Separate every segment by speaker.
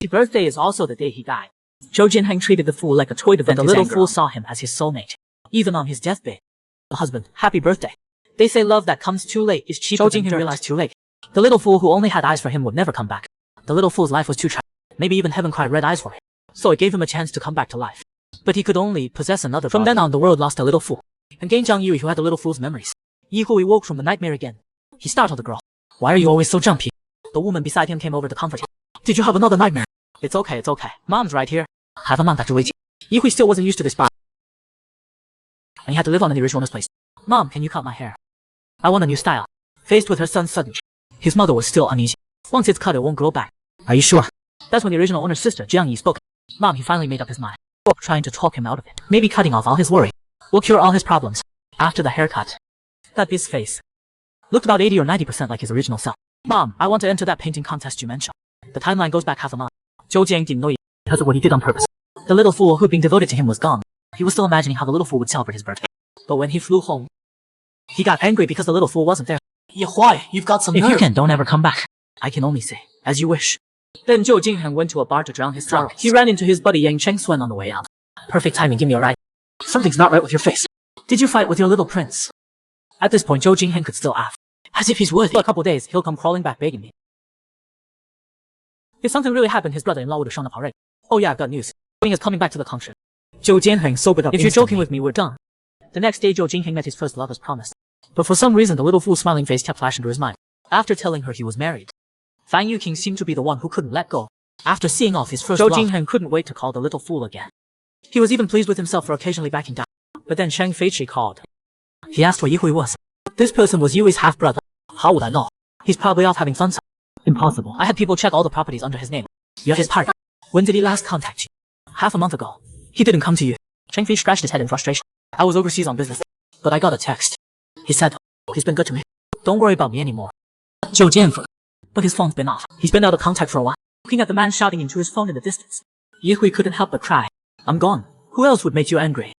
Speaker 1: His birthday is also the day he died. Zhou Jinheng treated the fool like a toy to vent his anger. The little fool saw him as his soulmate, even on his deathbed. The husband, happy birthday. They say love that comes too late is cheaper. Zhou Jinheng realized too late. The little fool who only had eyes for him would never come back. The little fool's life was too tragic. Maybe even heaven cried red eyes for him. So it gave him a chance to come back to life. But he could only possess another body. From then on, the world lost a little fool, and gained Zhang Yui, who had the little fool's memories. Yi Hui woke from the nightmare again. He startled the girl. Why are you always so jumpy? The woman beside him came over to comfort him. Did you have another nightmare? It's okay, it's okay. Mom's right here. Have a manga to wait. Yi Hui still wasn't used to this spot, and he had to live on in the original place. Mom, can you cut my hair? I want a new style. Faced with her son's sudden, his mother was still uneasy. Once it's cut, it won't grow back. Are you sure? That's when the original owner's sister, Jiang Yi, spoke. Mom, he finally made up his mind. Trying to talk him out of it. Maybe cutting off all his worry will cure all his problems. After the haircut, that his face looked about 80 or 90% like his original self. Mom, I want to enter that painting contest you mentioned. The timeline goes back half a month. Zhou Jiang didn't know yet because of what he did on purpose. The little fool who'd been devoted to him was gone. He was still imagining how the little fool would celebrate his birthday. But when he flew home, he got angry because the little fool wasn't there. Ye Huai, you've got some nerve. If you can, don't ever come back. I can only say, as you wish. Then Zhou Jinheng went to a bar to drown his sorrows. He ran into his buddy Yang Chengxuan on the way out. Perfect timing, give me a ride. Something's not right with your face. Did you fight with your little prince? At this point, Zhou Jinheng could still laugh. As if he's worthy. For a couple days, he'll come crawling back begging me. If something really happened, his brother-in-law would have shown up already. Oh yeah, I've got news. Wing is coming back to the country. Zhou Jinheng sobered up. If you're joking with me, we're done. The next day, Zhou Jinheng met his first love as promised. But for some reason, the little fool's smiling face kept flashing to his mind. After telling her he was married, Fan Yuqing seemed to be the one who couldn't let go. After seeing off his first love, Zhou Jinheng couldn't wait to call the little fool again. He was even pleased with himself for occasionally backing down. But then Shang Feiqi called. He asked where Yi Hui was. This person was Yui's half-brother. How would I know? He's probably off having fun. Impossible. I had people check all the properties under his name. You're his partner. When did he last contact you? Half a month ago. He didn't come to you. Shang Fei scratched his head in frustration. I was overseas on business, but I got a text. He said, he's been good to me. Don't worry about me anymore. Zhou Jianfen. But his phone's been off. He's been out of contact for a while. Looking at the man shouting into his phone in the distance, Yi Hui couldn't help but cry. I'm gone. Who else would make you angry?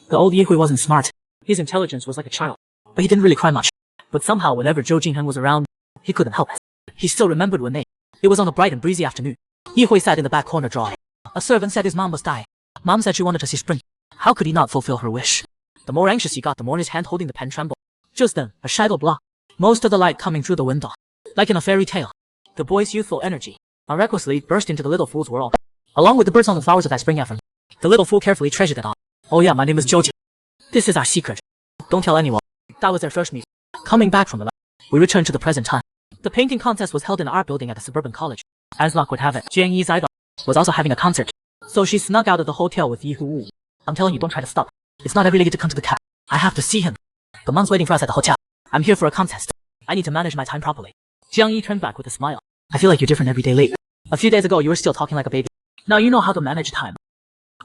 Speaker 1: The old Yi Hui wasn't smart. His intelligence was like a child. But he didn't really cry much. But somehow whenever Zhou Jinheng was around, he couldn't help it. He still remembered when it was on a bright and breezy afternoon. Yi Hui sat in the back corner drawing. A servant said his mom was dying. Mom said she wanted to see spring. How could he not fulfill her wish? The more anxious he got, the more his hand holding the pen trembled. Just then, a shadow blocked most of the light coming through the window. Like in a fairy tale, the boy's youthful energy recklessly burst into the little fool's world. Along with the birds on the flowers of that spring afternoon, the little fool carefully treasured it all. Oh yeah, my name is Zhou Jin. This is our secret. Don't tell anyone. That was their first meeting. Coming back from the lab, we returned to the present time. The painting contest was held in the art building at a suburban college. As luck would have it, Jiang Yi's idol was also having a concert. So she snuck out of the hotel with Yi Hu. I'm telling you, don't try to stop. It's not every lady to come to the cap. I have to see him. The mom's waiting for us at the hotel. I'm here for a contest. I need to manage my time properly. Jiang Yi turned back with a smile. I feel like you're different every day lately. A few days ago, you were still talking like a baby. Now you know how to manage time.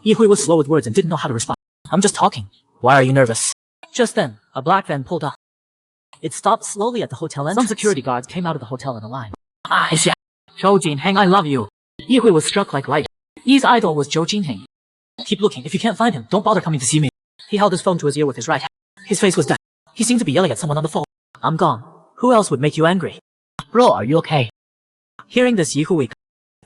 Speaker 1: Yi Hui was slow with words and didn't know how to respond. I'm just talking. Why are you nervous? Just then, a black van pulled up. It stopped slowly at the hotel entrance. Some security guards came out of the hotel in a line. Ah, yeah. Zhou Jinheng, I love you. Yi Hui was struck like light. Yi's idol was Zhou Jinheng. Keep looking. If you can't find him, don't bother coming to see me. He held his phone to his ear with his right hand. His face was dead. He seemed to be yelling at someone on the phone. I'm gone. Who else would make you angry? Bro, are you okay? Hearing this, Yi Hui,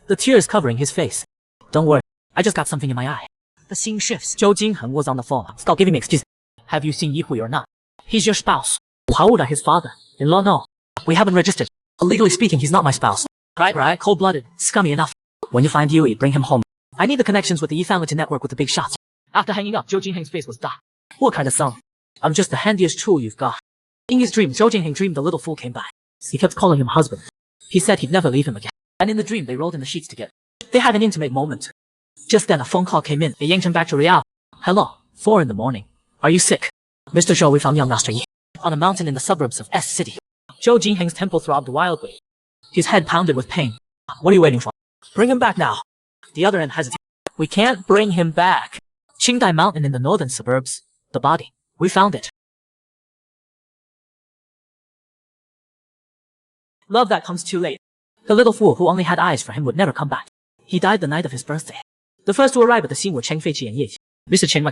Speaker 1: the tears covering his face. Don't worry. I just got something in my eye. The scene shifts. Zhou Jinheng was on the phone. Stop giving me excuses. Have you seen Yi Hui or not? He's your spouse. How old are his father-in-law? No. We haven't registered. Legally speaking, he's not my spouse. Right? Cold-blooded. Scummy enough. When you find Yui, bring him home. I need the connections with the Yi family to network with the big shots. After hanging up, Zhou Jinheng's face was dark. What kind of son? I'm just the handiest tool you've got. In his dream, Zhou Jinheng dreamed the little fool came by. He kept calling him husband. He said he'd never leave him again. And in the dream, they rolled in the sheets together. They had an intimate moment. Just then, a phone call came in. It yanked him back to reality. Hello. 4 in the morning. Are you sick? Mr. Zhou, we found young Master Yi on a mountain in the suburbs of S City. Zhou Jinheng's temple throbbed wildly. His head pounded with pain. What are you waiting for? Bring him back now. The other end hesitated. We can't bring him back. Qingdai Mountain in the northern suburbs. The body. We found it. Love that comes too late. The little fool who only had eyes for him would never come back. He died the night of his birthday. The first to arrive at the scene were Cheng Feiqi and Ye. Mr. Cheng,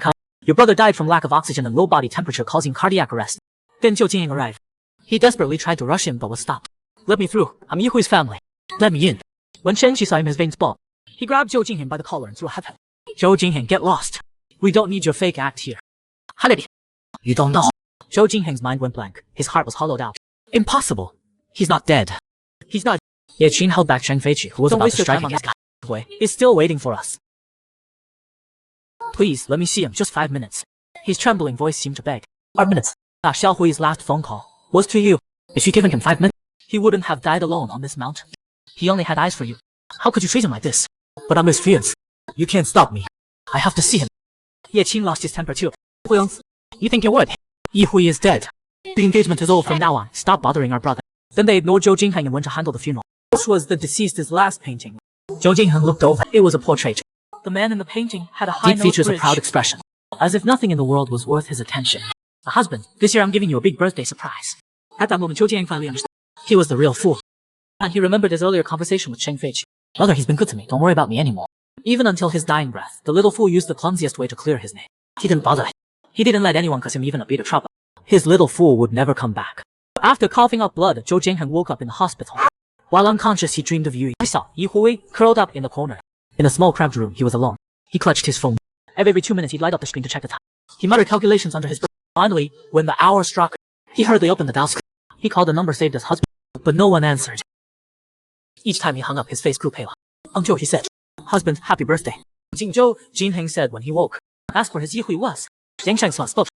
Speaker 1: your brother died from lack of oxygen and low body temperature causing cardiac arrest. Then Zhou Jinheng arrived. He desperately tried to rush him but was stopped. Let me through. I'm Yi Hui's family. Let me in. When Cheng Qi saw him, his veins bulged. He grabbed Zhou Jingheng by the collar and threw a headbutt. Zhou Jingheng, get lost. We don't need your fake act here. Holiday. You don't know. Zhou Jingheng's mind went blank. His heart was hollowed out. Impossible. He's not dead. He's not. Yet Qin held back Cheng Feiqi, who was about to strike again. He's still waiting for us. Please, let me see him, just 5 minutes. His trembling voice seemed to beg. 5 minutes. Xiao Hui's last phone call was to you. If you'd given him 5 minutes, he wouldn't have died alone on this mountain. He only had eyes for you. How could you treat him like this? But I'm his fiance. You can't stop me. I have to see him. Ye Qin lost his temper too. You think you would? Yi Hui is dead. The engagement is over from now on. Stop bothering our brother. Then they ignored Zhou Jingheng and went to handle the funeral. This was the deceased's last painting. Zhou Jingheng looked over. It was a portrait. The man in the painting had a high deep features, a proud expression, as if nothing in the world was worth his attention. A husband, this year I'm giving you a big birthday surprise. At that moment, Zhou Jingheng finally understood. He was the real fool. And he remembered his earlier conversation with Cheng Feiqi. Mother, he's been good to me. Don't worry about me anymore. Even until his dying breath, the little fool used the clumsiest way to clear his name. He didn't bother. He didn't let anyone cause him even a bit of trouble. His little fool would never come back. After coughing up blood, Zhou Jingheng woke up in the hospital. While unconscious, he dreamed of Yi. He saw Yi Hui curled up in the corner. In a small cramped room, he was alone. He clutched his phone. Every 2 minutes, he'd light up the screen to check the time. He muttered calculations under his breath. Finally, when the hour struck, he hurriedly opened the dial screen. He called the number saved as husband, but no one answered. Each time he hung up, his face grew pale. Until he said, "Husband, happy birthday." Jingzhou, Jinheng said when he woke. Asked where his Yi Hui was. Jiang Shengsuan spoke.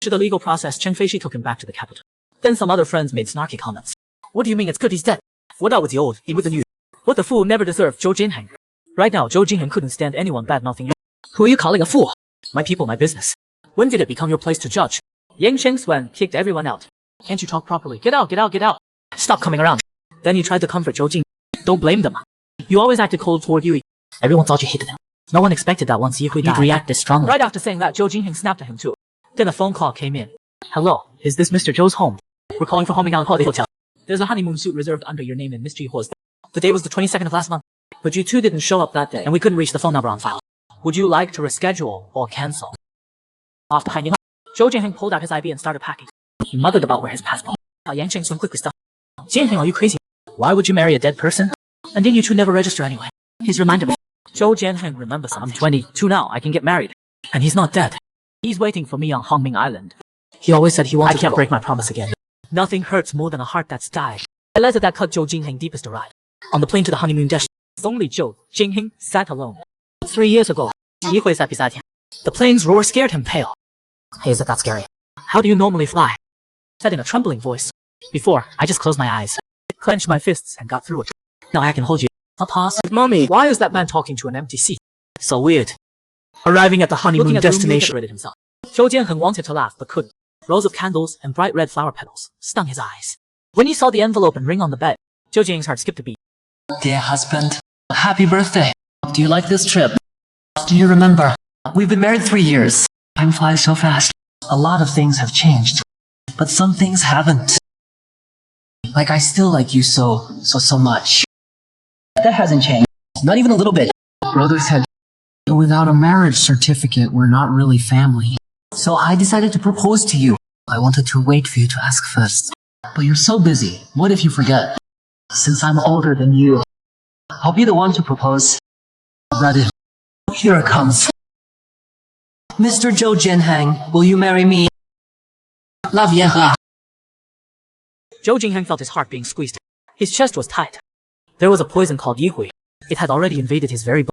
Speaker 1: To the legal process, Cheng Feiqi took him back to the capital. Then some other friends made snarky comments. What do you mean it's good he's dead? What out with the old, in with the new? What the fool never deserved Zhou Jinheng. Right now, Zhou Jinheng couldn't stand anyone bad-mouthing you. Who are you calling a fool? My people, my business. When did it become your place to judge? Yang Shengsuan kicked everyone out. Can't you talk properly? Get out, get out, get out. Stop coming around. Then you tried to comfort Zhou Jing. Don't blame them. You always acted cold toward Yui. Everyone thought you hated him. No one expected that once Yi Hui died, you'd react this strongly. Right after saying that, Zhou Jinheng snapped at him too. Then a phone call came in. Hello, is this Mr. Zhou's home? We're calling for Homing Out Holiday Hotel. There's a honeymoon suite reserved under your name in Mr. Yihuo's. The date was the 22nd of last month. But you two didn't show up that day, and we couldn't reach the phone number on file. Would you like to reschedule or cancel? Off behind you. Zhou Jinheng pulled out his IB and started packing. He muttered about where his passport. Yang Shengsuan quickly stopped. Jinheng, are you crazy? Why would you marry a dead person? And then you two never register anyway. He's reminded me. Zhou Jinheng remembers something. I'm 22 now, I can get married. And he's not dead. He's waiting for me on Hongming Island. He always said he wanted to. I can't break my promise again. Nothing hurts more than a heart that's died. A letter that cut Zhou Jinheng deepest to ride. On the plane to the honeymoon destination, only Zhou Jinheng sat alone. 3 years ago, Yi Hui sat beside him. The plane's roar scared him pale. Hey, is it that scary? How do you normally fly? Said in a trembling voice. Before, I just closed my eyes, clenched my fists, and got through it. Now I can hold you. I'll pause. Mommy, why is that man talking to an empty seat? So weird. Arriving at the honeymoon destination. Himself. Zhou Jinheng wanted to laugh but couldn't. Rows of candles and bright red flower petals stung his eyes. When he saw the envelope and ring on the bed, Zhou Jinheng's heart skipped a beat.
Speaker 2: Dear husband, happy birthday. Do you like this trip? Do you remember? We've been married 3 years. Time flies so fast. A lot of things have changed, but some things haven't. Like I still like you so much. That hasn't changed. Not even a little bit. Brother said, without a marriage certificate, we're not really family. So I decided to propose to you. I wanted to wait for you to ask first. But you're so busy. What if you forget? Since I'm older than you, I'll be the one to propose. Ready? Here it comes. Mr. Zhou Jinheng, will you marry me? La vieja.
Speaker 1: Zhou Jinheng felt his heart being squeezed. His chest was tight. There was a poison called Yi Hui. It had already invaded his very body.